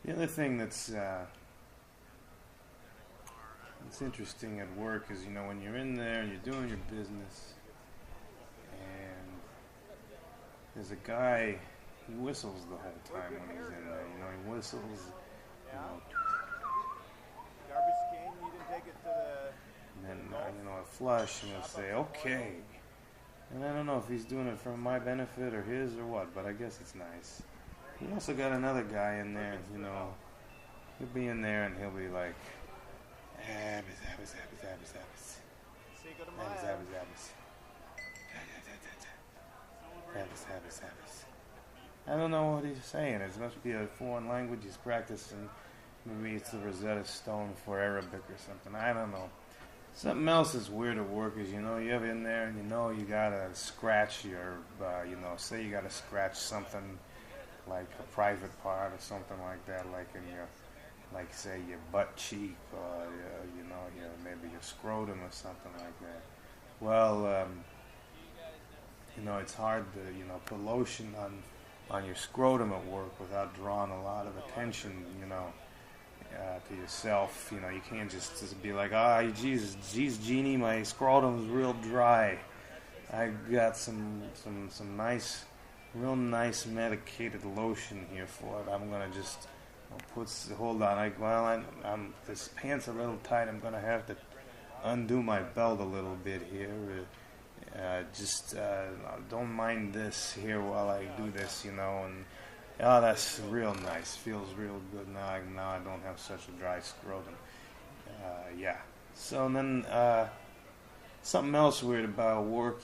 The other thing that's interesting at work is, when you're in there and you're doing your business, and there's a guy, he whistles the whole time when he's in there. He whistles, you know, Garbage can, you didn't take it to and then, I flush, and he'll say, okay. And I don't know if he's doing it for my benefit or his or what, but I guess it's nice. He also got another guy in there, he'll be in there and he'll be like, Abbas, Abbas, Abbas, Abbas, Abbas. Cinco de Abbas, Mayo. Abbas, Abbas. Abbas, Abbas, Abbas. I don't know what he's saying. It must be a foreign language he's practicing. Maybe it's the Rosetta Stone for Arabic or something. I don't know. Something else is weird at work is, you're in there and you gotta scratch your, say you gotta scratch something like a private part or something like that, like in your, like say your butt cheek or, maybe your scrotum or something like that. Well, it's hard to, put lotion on your scrotum at work without drawing a lot of attention, to yourself. You can't just be like, Jesus, Jeannie, my scrotum's real dry. I got some nice, real nice medicated lotion here for it. I'm gonna just hold on. I'm this pants a little tight. I'm gonna have to undo my belt a little bit here. Don't mind this here while I do this, and that's real nice. Feels real good now. I don't have such a dry scrotum. Yeah. So then, something else weird about work,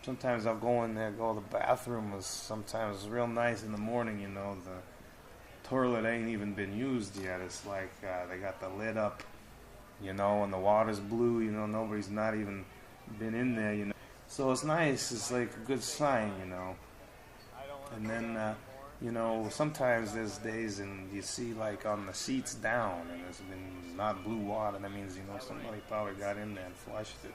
sometimes I'll go in there, go to the bathroom. Sometimes real nice in the morning, the toilet ain't even been used yet. It's like they got the lid up, and the water's blue, nobody's not even been in there, So it's nice. It's like a good sign, And then, sometimes there's days and you see like on the seats down and there's been not blue water. That means, somebody probably got in there and flushed it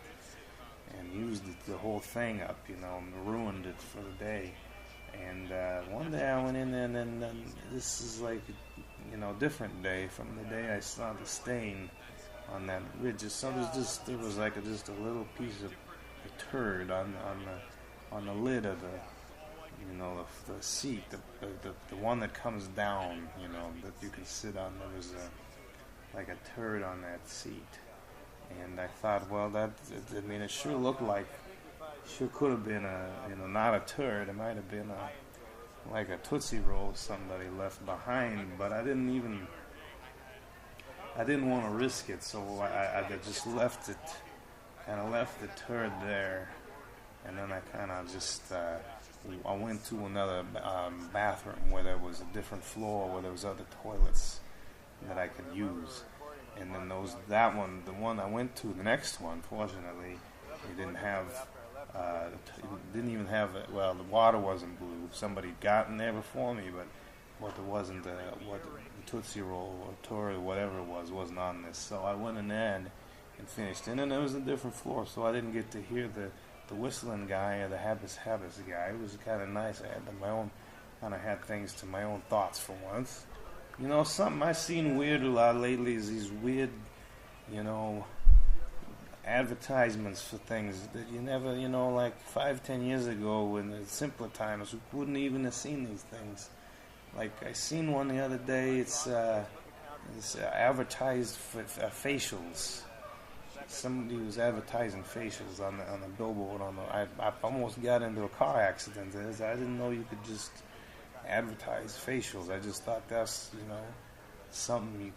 and used the whole thing up, and ruined it for the day. And one day I went in there and then this is like, different day from the day I saw the stain on that ridge. So there was like just a little piece of a turd on the lid of the seat, the one that comes down, that you can sit on. There was like a turd on that seat, and I thought, well, it sure looked like, sure could have been not a turd. It might have been like a Tootsie Roll somebody left behind, but I didn't want to risk it, so I just left it, kind of left the turd there, and then I kind of just, I went to another bathroom where there was a different floor, where there was other toilets that I could use, and then the one I went to, the next one, fortunately, it didn't even have, well, the water wasn't blue. Somebody got in there before me, but there wasn't the Tootsie Roll or Tory or whatever it was wasn't on this. So I went in there and finished. And then there was a different floor, so I didn't get to hear the whistling guy or the Habas guy. It was kind of nice. I had my own, kind of had things to my own thoughts for once. Something I've seen weird a lot lately is these weird, advertisements for things that you never, like 5-10 years ago in the simpler times, we wouldn't even have seen these things. Like I seen one the other day. It's advertised for facials. Somebody was advertising facials on the billboard. I almost got into a car accident. I didn't know you could just advertise facials. I just thought that's something you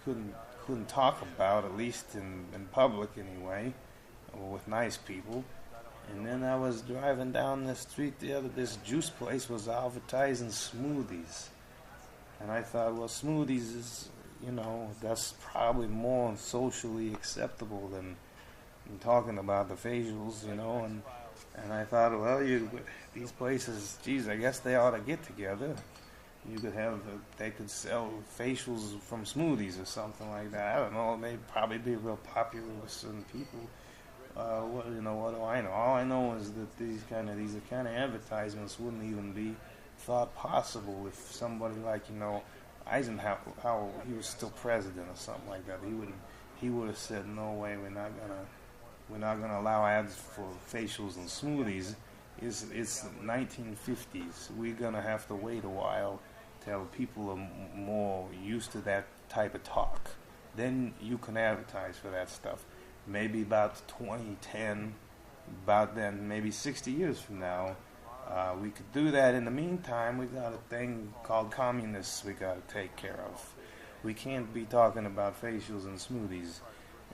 couldn't talk about, at least in public anyway, or with nice people. And then I was driving down the street this juice place was advertising smoothies. And I thought, well, smoothies is, that's probably more socially acceptable than talking about the facials, and I thought, well, these places, geez, I guess they ought to get together. You could they could sell facials from smoothies or something like that. I don't know, they'd probably be real popular with certain people. What do I know? All I know is that these kind of advertisements wouldn't even be thought possible if somebody like, Eisenhower, how he was still president or something like that, he would have said, no way, we're not gonna allow ads for facials and smoothies. It's 1950s. We're gonna have to wait a while till people are more used to that type of talk. Then you can advertise for that stuff. Maybe about 2010, about then, maybe 60 years from now, we could do that. In the meantime, we got a thing called communists we got to take care of. We can't be talking about facials and smoothies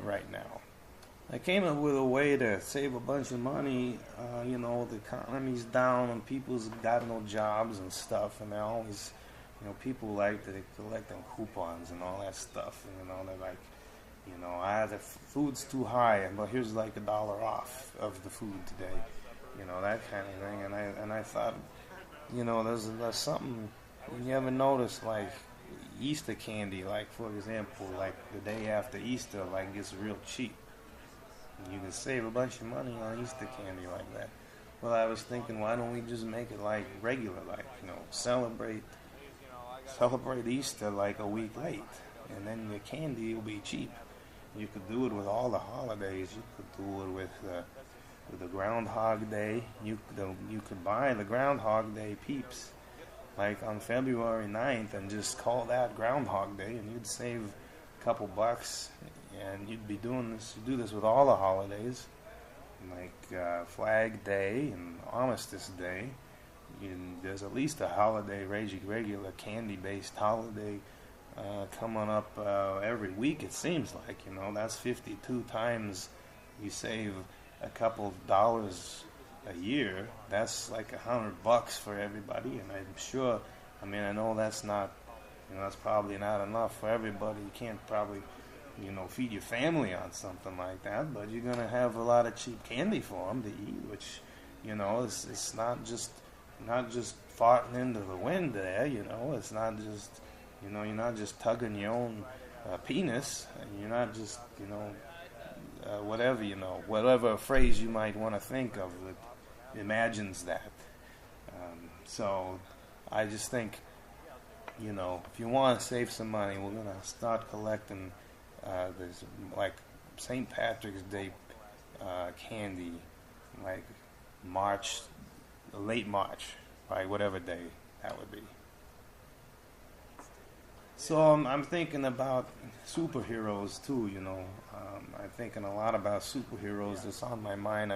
right now. I came up with a way to save a bunch of money. The economy's down and people's got no jobs and stuff, and they're always, people like to collect them coupons and all that stuff. And, they're like, the food's too high, but here's like $1 off of the food today. That kind of thing. And I thought, there's something. You ever notice, like Easter candy, like for example, like the day after Easter, like gets real cheap. You can save a bunch of money on Easter candy like that. Well, I was thinking, why don't we just make it like regular, like celebrate Easter like a week late, and then your candy will be cheap. You could do it with all the holidays. You could do it with the Groundhog Day. You could buy the Groundhog Day Peeps like on February 9th and just call that Groundhog Day, and you'd save a couple bucks, and you'd be doing this. You do this with all the holidays, like Flag Day and Armistice Day. There's at least a holiday, regular candy-based holiday coming up every week, it seems like. That's 52 times you save a couple of dollars a year. That's like $100 for everybody, and I'm sure, I know that's not, that's probably not enough for everybody. You can't probably, feed your family on something like that, but you're gonna have a lot of cheap candy for them to eat, which, it's not just farting into the wind there. It's not just, you're not just tugging your own penis, and you're not just, whatever phrase you might want to think of that imagines that. So I just think, if you want to save some money, we're going to start collecting this, like St. Patrick's Day candy, like late March, right? Whatever day that would be. So I'm thinking about superheroes too, I'm thinking a lot about superheroes. That's on my mind.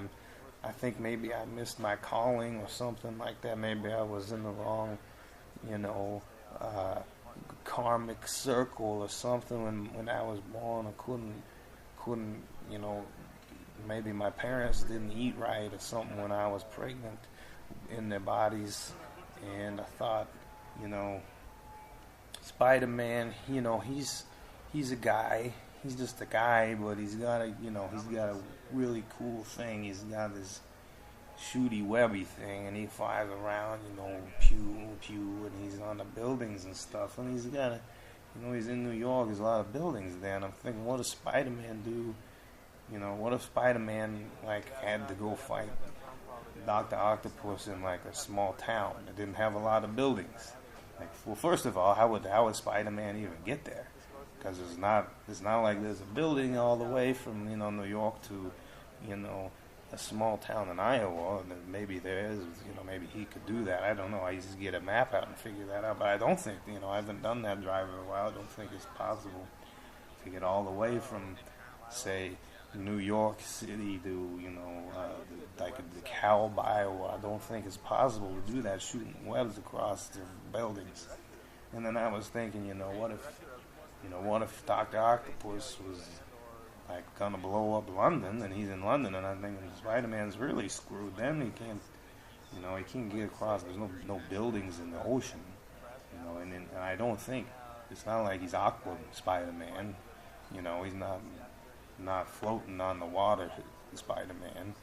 I think maybe I missed my calling or something like that. Maybe I was in the wrong, karmic circle or something when I was born. I couldn't, maybe my parents didn't eat right or something when I was pregnant in their bodies. And I thought, Spider-Man, he's a guy. He's just a guy, but he's got a really cool thing. He's got this shooty webby thing, and he flies around, pew pew, and he's on the buildings and stuff. And he's got he's in New York. There's a lot of buildings there, and I'm thinking, what does Spider-Man do? What if Spider-Man had to go fight Dr. Octopus in a small town that didn't have a lot of buildings? Well, first of all, how would Spider-Man even get there? Because it's not like there's a building all the way from New York to a small town in Iowa. And maybe there is, maybe he could do that. I don't know. I just get a map out and figure that out. But I don't think, I haven't done that drive in a while. I don't think it's possible to get all the way from, say, New York City to the Cal, Iowa. I don't think it's possible to do that, shooting webs across the buildings. And then I was thinking, what if Dr. Octopus was gonna blow up London, and he's in London, and I'm thinking Spider-Man's really screwed. Then he can't get across. There's no buildings in the ocean, and I don't think it's not like he's Aqua Spider-Man. He's not floating on the water Spider-Man,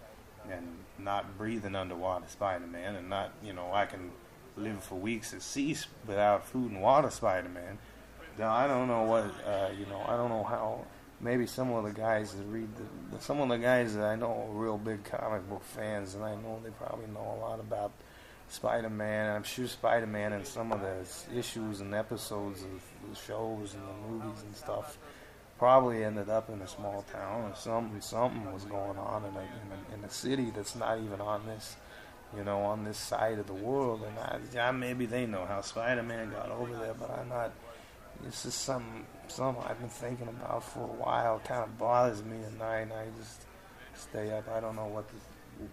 and not breathing underwater Spider-Man, and not, I can live for weeks at sea without food and water Spider-Man. Now, I don't know what, I don't know how, maybe some of the guys that read, some of the guys that I know are real big comic book fans, and I know they probably know a lot about Spider-Man. I'm sure Spider-Man in some of the issues and episodes of the shows and the movies and stuff probably ended up in a small town or something was going on in a city that's not even on this, on this side of the world. And maybe they know how Spider-Man got over there, but I'm not. It's just something I've been thinking about for a while. It kind of bothers me at night, and I just stay up. I don't know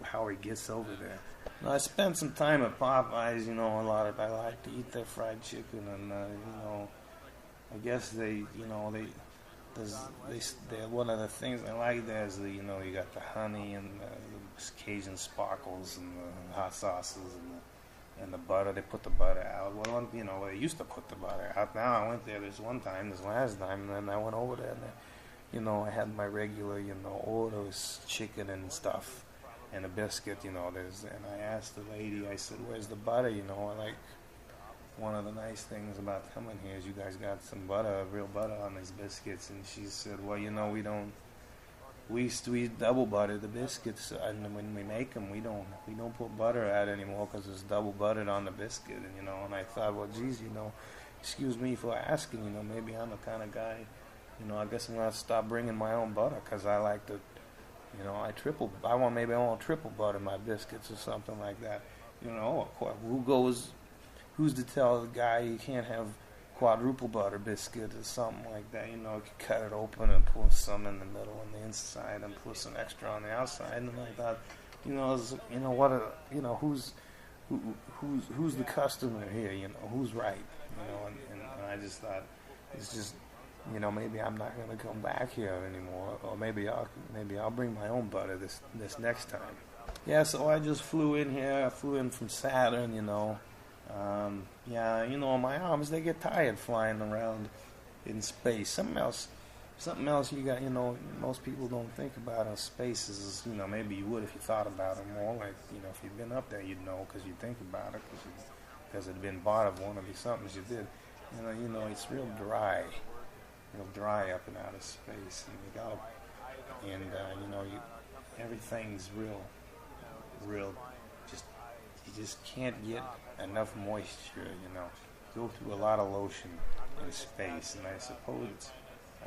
how he gets over there. I spent some time at Popeyes. I like to eat their fried chicken, and I guess they one of the things I like there is you got the honey and the Cajun sparkles and the hot sauces and the butter. They put the butter out. Well, they used to put the butter out. Now I went there this last time, and then I went over there and I had my regular orders, chicken and stuff, and a biscuit. And I asked the lady, I said, "Where's the butter?" One of the nice things about coming here is you guys got some butter, real butter on these biscuits. And she said, well, we double butter the biscuits, and when we make them, we don't put butter out anymore because it's double buttered on the biscuit. And I thought, well, geez, excuse me for asking, maybe I'm the kind of guy, I guess I'm going to stop bringing my own butter because I like to, I want triple butter my biscuits or something like that. Who's to tell the guy you can't have quadruple butter biscuit or something like that? You could cut it open and put some in the middle and the inside and put some extra on the outside. And I thought, who's the customer here? Who's right? And I just thought it's just, maybe I'm not going to come back here anymore, or maybe I'll bring my own butter this next time. Yeah, so I just flew in here. I flew in from Saturn, my arms, they get tired flying around in space. Something else you got, most people don't think about in space is, maybe you would if you thought about it more. Like, if you'd been up there, you'd know because you think about it because it'd been part of one of the somethings you did. It's real dry up in outer space, and everything's real, you just can't get enough moisture, go through a lot of lotion in space, and I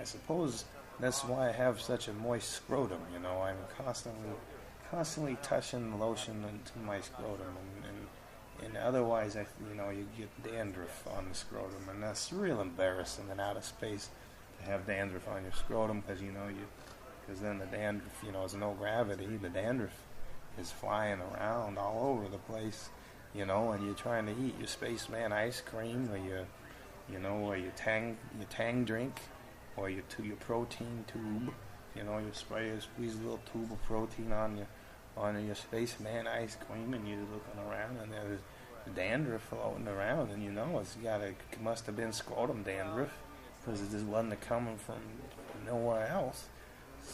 suppose that's why I have such a moist scrotum, I'm constantly touching the lotion into my scrotum, and otherwise you get dandruff on the scrotum, and that's real embarrassing in outer space to have dandruff on your scrotum, because then the dandruff, there's no gravity, the dandruff is flying around all over the place, and you're trying to eat your spaceman ice cream, or or your Tang drink, or your protein tube, you squeeze a little tube of protein on your spaceman ice cream, and you're looking around, and there's dandruff floating around, and it must have been scrotum dandruff, because it just wasn't coming from nowhere else.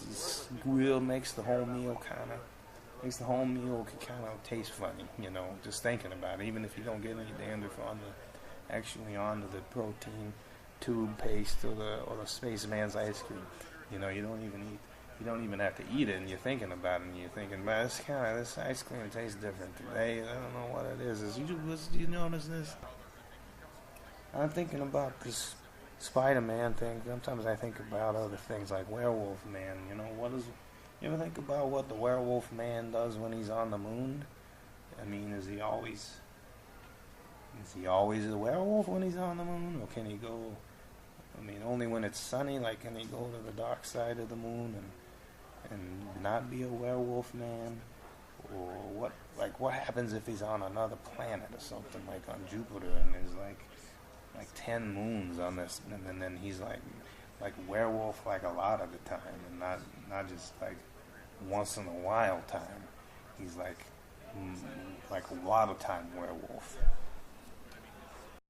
This grill makes the whole meal kind of taste funny, just thinking about it, even if you don't get any dandruff onto the protein tube paste or the spaceman's ice cream. You don't even have to eat it, and you're thinking about it, and you're thinking, man, this ice cream tastes different today. I don't know what it is. Do you notice this? I'm thinking about this Spider-Man thing. Sometimes I think about other things like Werewolf Man. You ever think about what the Werewolf Man does when he's on the moon? I mean, is he always a werewolf when he's on the moon, or can he go? Only when it's sunny. Like, can he go to the dark side of the moon and not be a werewolf man? Or what happens if he's on another planet or something, like on Jupiter, and there's like 10 moons on this, and then he's like werewolf like a lot of the time, and not just like once in a while time. He's like a lot of time werewolf.